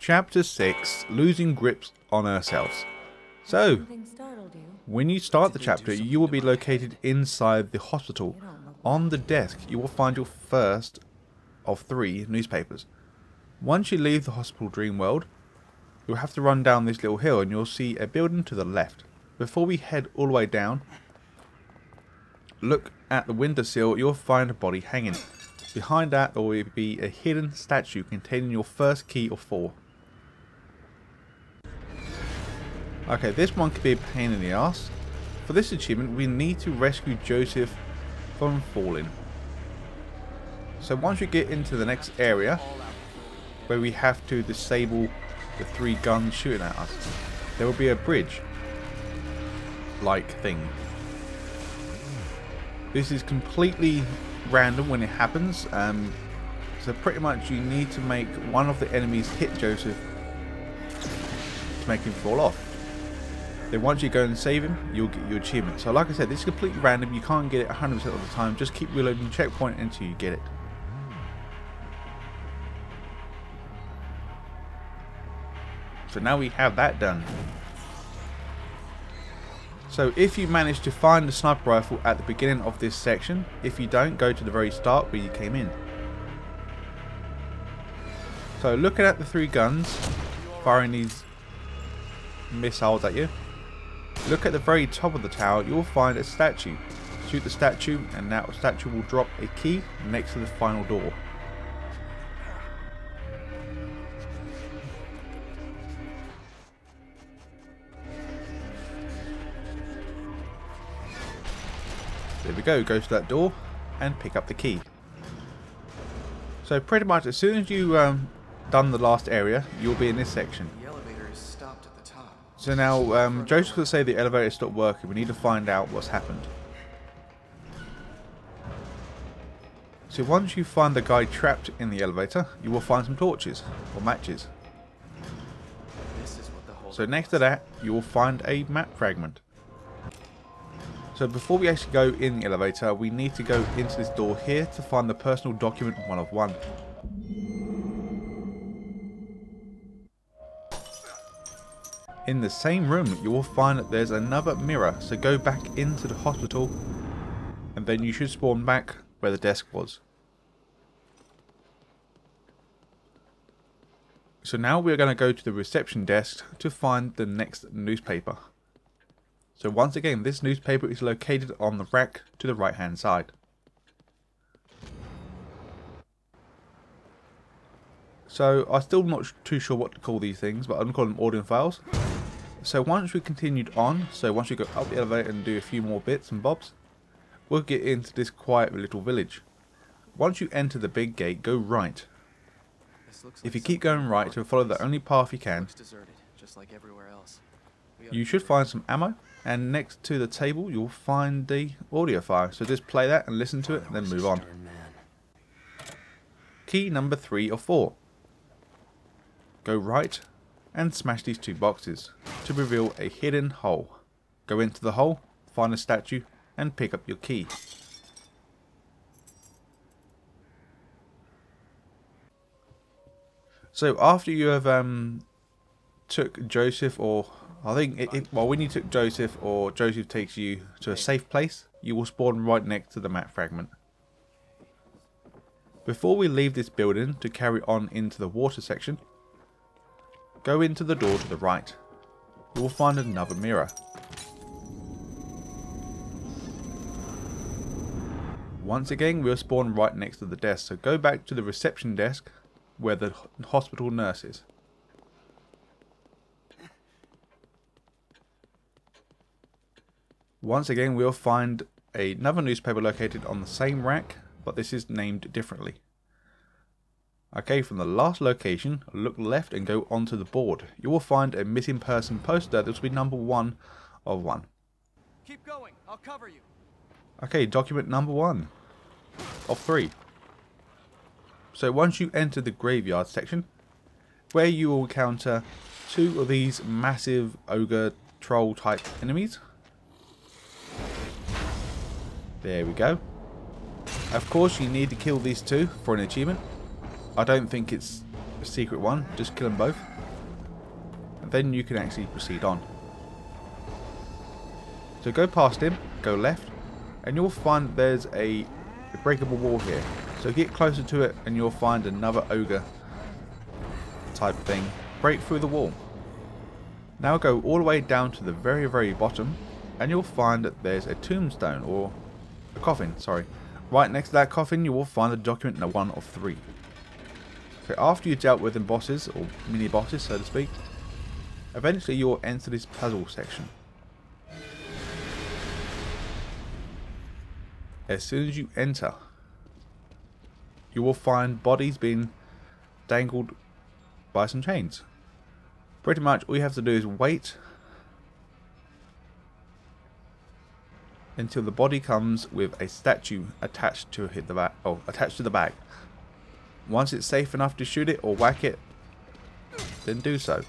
Chapter 6, Losing Grips on Ourselves. So, when you start the chapter, you will be located inside the hospital. On the desk, you will find your first of 3 newspapers. Once you leave the hospital dream world, you'll have to run down this little hill and you'll see a building to the left. Before we head all the way down, look at the windowsill, you'll find a body hanging. Behind that there will be a hidden statue containing your first key of 4. Okay, this one could be a pain in the ass. For this achievement we need to rescue Joseph from falling. So once you get into the next area, where we have to disable the 3 guns shooting at us, there will be a bridge like thing. This is completely random when it happens, so pretty much you need to make one of the enemies hit Joseph to make him fall off. Then once you go and save him, you'll get your achievement. So like I said, this is completely random, you can't get it 100% of the time, just keep reloading the checkpoint until you get it. So now we have that done. So if you manage to find the sniper rifle at the beginning of this section, if you don't, go to the very start where you came in. So looking at the 3 guns firing these missiles at you, look at the very top of the tower, you will find a statue. Shoot the statue and that statue will drop a key next to the final door. There we go, go to that door and pick up the key. So pretty much as soon as you done the last area, you'll be in this section. The elevator is stopped at the top. So now Joseph will say the elevator stopped working. We need to find out what's happened. So once you find the guy trapped in the elevator, you will find some torches or matches. This is what the whole So next to that, you will find a map fragment. So before we actually go in the elevator, we need to go into this door here to find the personal document 1 of 1. In the same room, you will find that there's another mirror, so go back into the hospital and then you should spawn back where the desk was. So now we're going to go to the reception desk to find the next newspaper. So once again, this newspaper is located on the rack to the right hand side. So I'm still not too sure what to call these things, but I'm calling them audio files. So once we continued on, so once we go up the elevator and do a few more bits and bobs, we'll get into this quiet little village. Once you enter the big gate, go right. If you keep going right to follow the only path you can, you should find some ammo, and next to the table you'll find the audio file. So just play that and listen to it and then move on. Key number 3 of 4. Go right and smash these 2 boxes to reveal a hidden hole. Go into the hole, find a statue and pick up your key. So after you have took Joseph, or I think well, when you took Joseph or Joseph takes you to a safe place, you will spawn right next to the map fragment. Before we leave this building to carry on into the water section, go into the door to the right. You will find another mirror. Once again, we'll spawn right next to the desk, so go back to the reception desk where the hospital nurse is. Once again, we'll find another newspaper located on the same rack, but this is named differently. Okay, from the last location, look left and go onto the board. You will find a missing person poster. This will be number 1 of 1. Keep going, I'll cover you. Okay, document number 1 of 3. So once you enter the graveyard section, where you will encounter 2 of these massive ogre troll type enemies. There we go. Of course, you need to kill these 2 for an achievement. I don't think it's a secret one, just kill them both. then you can actually proceed on. So go past him, go left, and you'll find there's a breakable wall here. So get closer to it and you'll find another ogre type thing. Break through the wall. Now go all the way down to the very bottom and you'll find that there's a tombstone, or a coffin, sorry. Right next to that coffin you will find the document number 1 of 3. So after you've dealt with the bosses, or mini bosses so to speak, eventually you'll enter this puzzle section. As soon as you enter, you will find bodies being dangled by some chains. Pretty much all you have to do is wait until the body comes with a statue attached to the bag. Once it's safe enough to shoot it or whack it, then do so.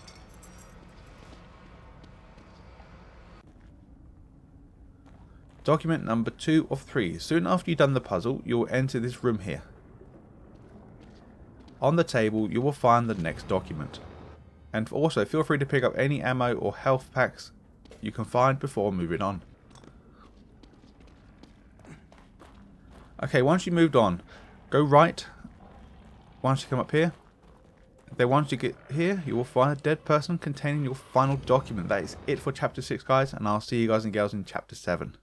Document number 2 of 3. Soon after you've done the puzzle, you will enter this room here. On the table you will find the next document. And also feel free to pick up any ammo or health packs you can find before moving on. Okay, once you moved on, go right. Once you come up here, then once you get here, you will find a dead person containing your final document. That is it for chapter 6, guys, and I'll see you guys and girls in chapter 7.